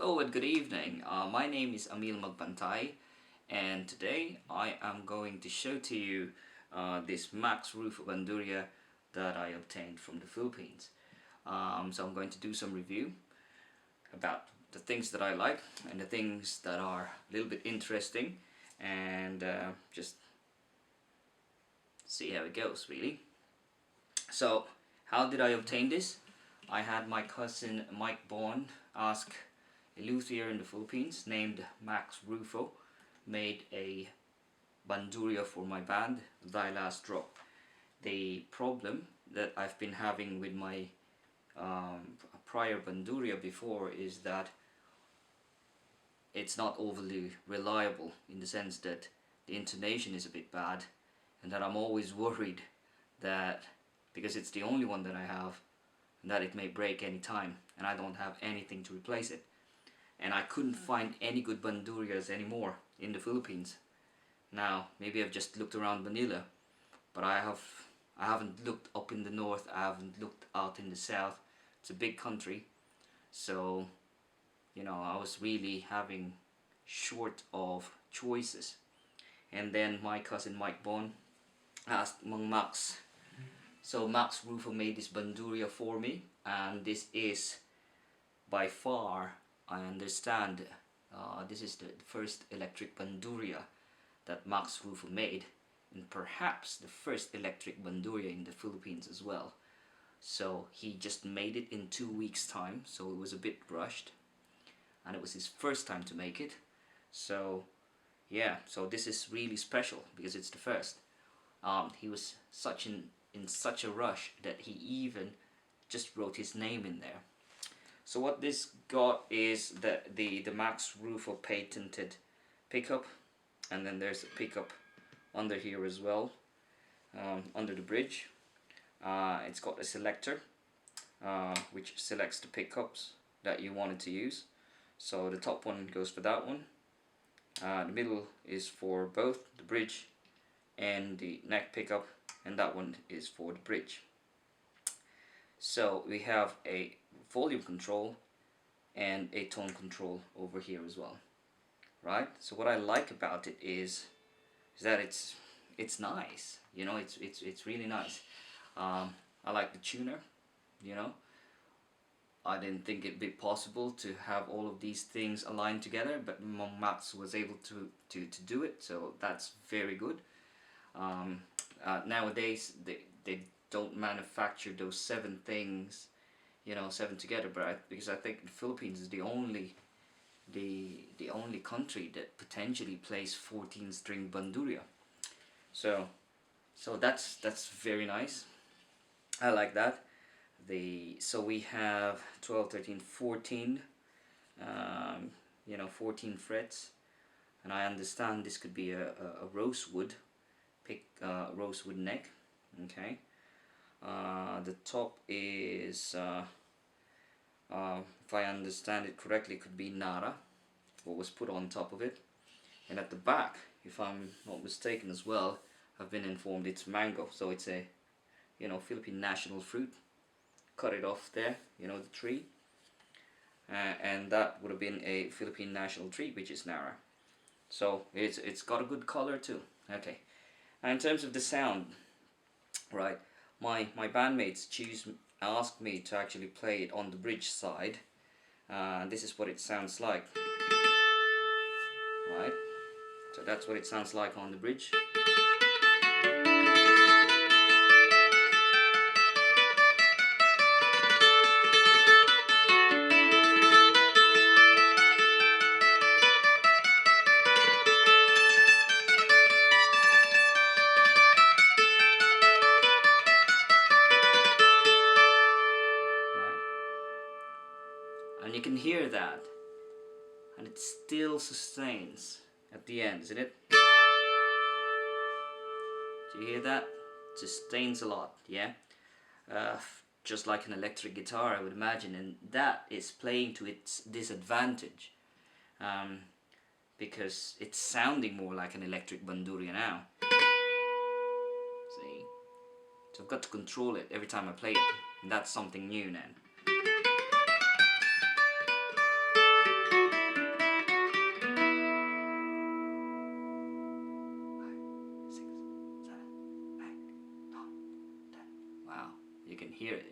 Hello and good evening. My name is Emil Magbantay, and today I am going to show to you this Max Rufo bandurria that I obtained from the Philippines. So I'm going to do some review about the things that I like and the things that are a little bit interesting, and just see how it goes really. So how did I obtain this? I had my cousin Mike Bond ask a luthier in the Philippines named Max Rufo made a bandurria for my band, Thy Last Drop. The problem that I've been having with my prior bandurria before is that it's not overly reliable, in the sense that the intonation is a bit bad, and that I'm always worried that because it's the only one that I have, that it may break any time, and I don't have anything to replace it. And I couldn't find any good bandurrias anymore in the Philippines. Now maybe I've just looked around Manila, but I haven't looked up in the north, I haven't looked out in the south. It's a big country, so I was really having short of choices. And then my cousin Mike Bon asked Mang Max. So Max Rufo made this bandurria for me, and this is by far, I understand, this is the first electric bandurria that Max Rufo made, and perhaps the first electric bandurria in the Philippines as well. So he just made it in 2 weeks time, so it was a bit rushed, and it was his first time to make it. So yeah, so this is really special because it's the first. He was in such a rush that he even just wrote his name in there. So what this got is the Max Rufo patented pickup, and then there's a pickup under here as well, under the bridge. It's got a selector which selects the pickups that you wanted to use. So the top one goes for that one, the middle is for both the bridge and the neck pickup, and that one is for the bridge. So we have a volume control and a tone control over here as well, right? So what I like about it is that it's nice, it's really nice. I like the tuner, I didn't think it'd be possible to have all of these things aligned together, but Max was able to do it, so that's very good. Nowadays they don't manufacture those 7 things, 7 together, but because I think the Philippines is the only country that potentially plays 14-string bandurria. So that's very nice. I like that. So we have 12, 13, 14, 14 frets, and I understand this could be a rosewood rosewood neck. Okay. The top is, if I understand it correctly, could be Nara, what was put on top of it. And at the back, if I'm not mistaken as well, I've been informed it's mango. So it's a, Philippine national fruit. Cut it off there, the tree. And that would have been a Philippine national tree, which is Nara. So it's got a good color too. Okay. And in terms of the sound, right, my bandmates asked me to actually play it on the bridge side. This is what it sounds like, right? So that's what it sounds like on the bridge. And you can hear that, and it still sustains at the end, isn't it? Do you hear that? It sustains a lot, yeah? Just like an electric guitar, I would imagine, and that is playing to its disadvantage, because it's sounding more like an electric bandurria now. See? So I've got to control it every time I play it, and that's something new now.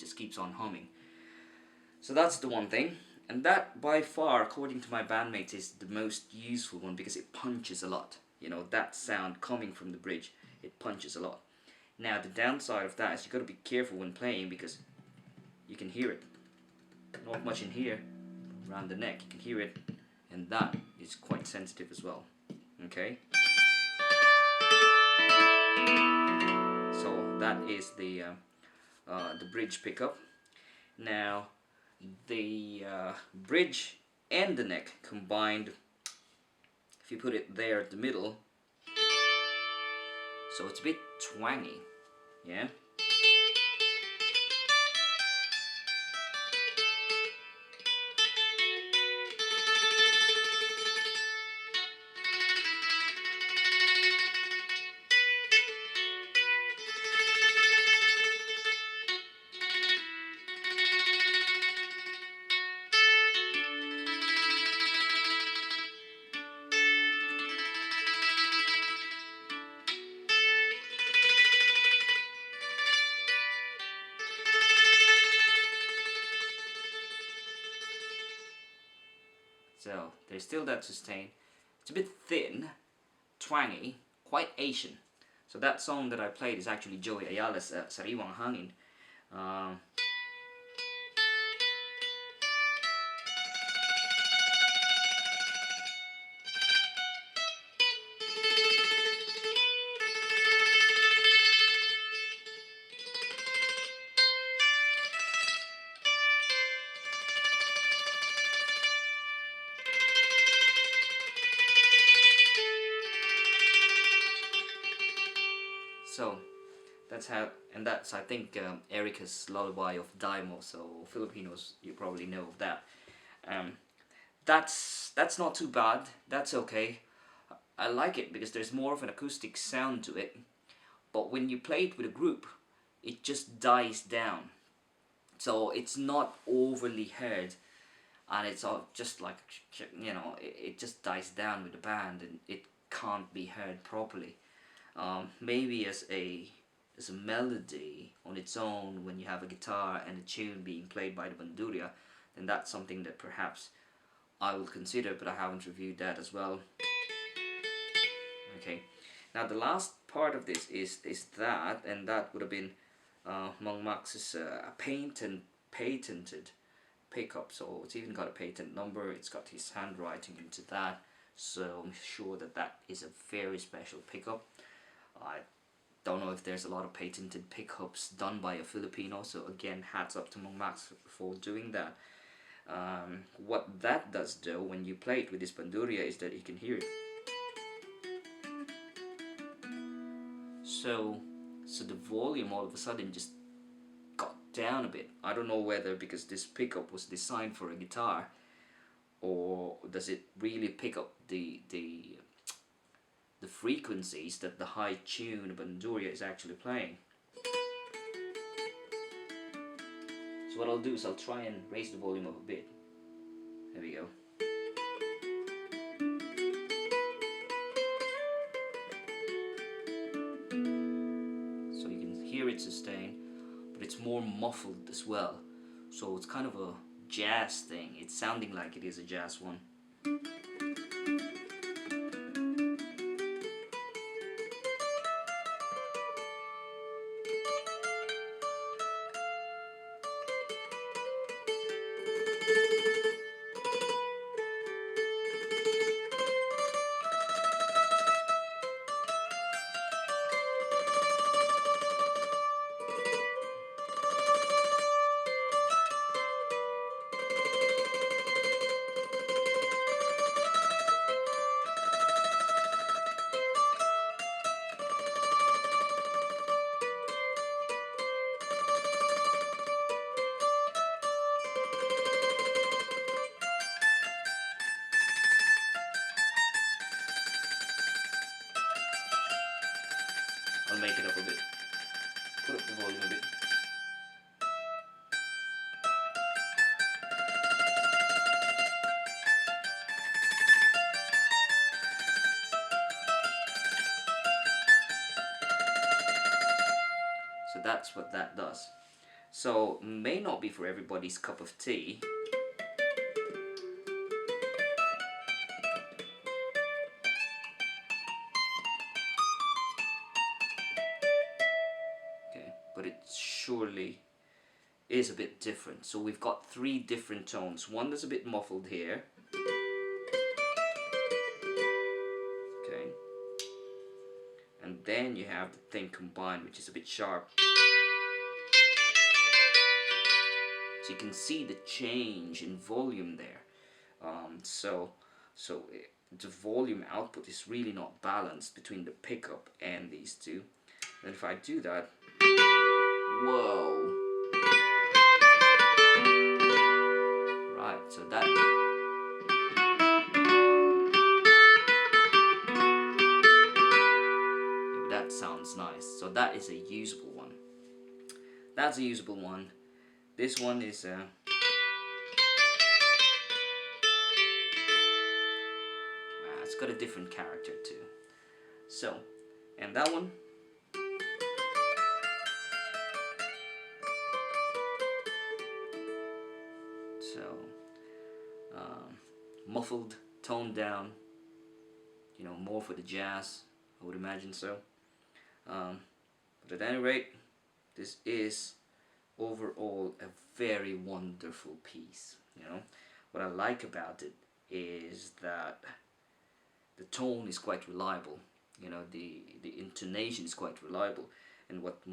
just keeps on humming. So that's the one thing. And that by far, according to my bandmates, is the most useful one because it punches a lot. You know, that sound coming from the bridge, it punches a lot. Now the downside of that is you got to be careful when playing because you can hear it. Not much in here, around the neck, you can hear it, and that is quite sensitive as well. Okay? So that is the bridge pickup. Now the bridge and the neck combined, if you put it there at the middle, so it's a bit twangy, yeah? So there's still that sustain. It's a bit thin, twangy, quite Asian. So that song that I played is actually Joey Ayala's Sariwang Hangin. So that's how, and that's I think Erica's Lullaby of Daimo. So Filipinos, you probably know of that. That's not too bad. That's okay. I like it because there's more of an acoustic sound to it. But when you play it with a group, it just dies down. So it's not overly heard, and it's all just like, you know, it just dies down with the band, and it can't be heard properly. Maybe as a melody on its own, when you have a guitar and a tune being played by the bandurria, then that's something that perhaps I will consider, but I haven't reviewed that as well. Okay, now the last part of this is that, and that would have been Mang Max's patented pickup. So it's even got a patent number, it's got his handwriting into that, so I'm sure that that is a very special pickup. I don't know if there's a lot of patented pickups done by a Filipino, so again, hats up to Mang Max for doing that. What that does though, when you play it with this bandurria, is that you can hear it. So the volume all of a sudden just got down a bit. I don't know whether because this pickup was designed for a guitar, or does it really pick up the frequencies that the high tune bandurria is actually playing. So what I'll do is I'll try and raise the volume up a bit. There we go. So you can hear it sustain, but it's more muffled as well. So it's kind of a jazz thing. It's sounding like it is a jazz one. I'll make it up a bit. Put up the volume a bit. So that's what that does. So may not be for everybody's cup of tea. Okay, but it surely is a bit different. So we've got 3 different tones. One that's a bit muffled here. Okay. And then you have the thing combined, which is a bit sharp. So you can see the change in volume there. So the volume output is really not balanced between the pickup and these two. And if I do that, whoa! Right, so that. Yeah, that sounds nice. So that is a usable one. That's a usable one. This one is it's got a different character too. So, and that one. So, muffled, toned down, you know, more for the jazz, I would imagine so. But at any rate, this is overall a very wonderful piece. You know, what I like about it is that the tone is quite reliable. You know, the intonation is quite reliable. And what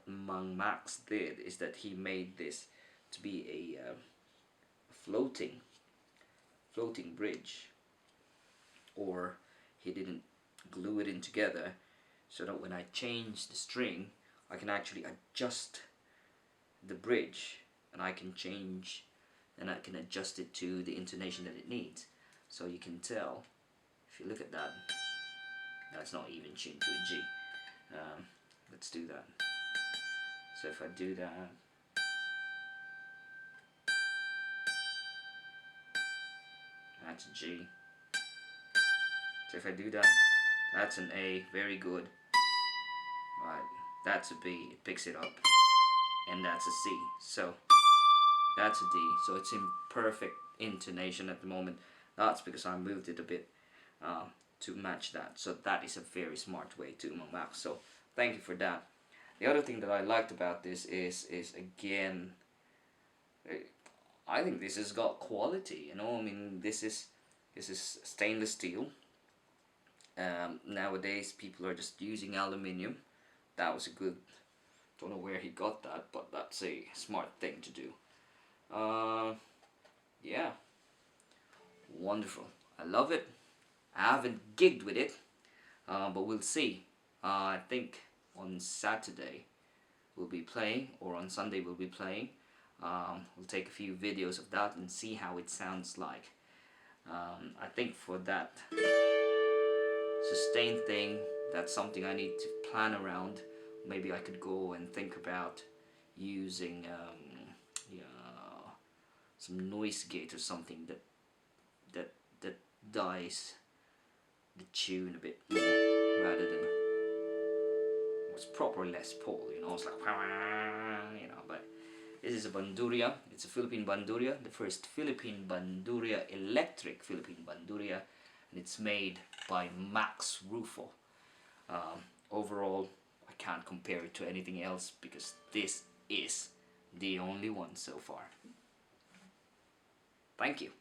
Max did is that he made this to be a floating bridge, or he didn't glue it in together, so that when I change the string I can actually adjust the bridge, and I can adjust it to the intonation that it needs. So you can tell, if you look at that, that's not even tuned to a G. Let's do that. So if I do that, that's a G. So if I do that, that's an A, very good. Right, that's a B, it picks it up. And that's a C. So that's a D. So it's in perfect intonation at the moment. That's because I moved it a bit to match that. So that is a very smart way to Max. So thank you for that. The other thing that I liked about this is again, I think this has got quality. You know, I mean, this is stainless steel. Nowadays people are just using aluminium. That was a good, don't know where he got that, but that's a smart thing to do. Yeah, wonderful. I love it. I haven't gigged with it, but we'll see. I think on Saturday we'll be playing, or on Sunday we'll be playing. We'll take a few videos of that and see how it sounds like. I think for that sustain thing, that's something I need to plan around. Maybe I could go and think about using some noise gate or something that dies the tune a bit more, rather than what's proper Les Paul. You know, it's like, you know. But this is a bandurria. It's a Philippine bandurria, the first Philippine bandurria, electric Philippine bandurria, and it's made by Max Rufo. Overall, I can't compare it to anything else because this is the only one so far. Thank you.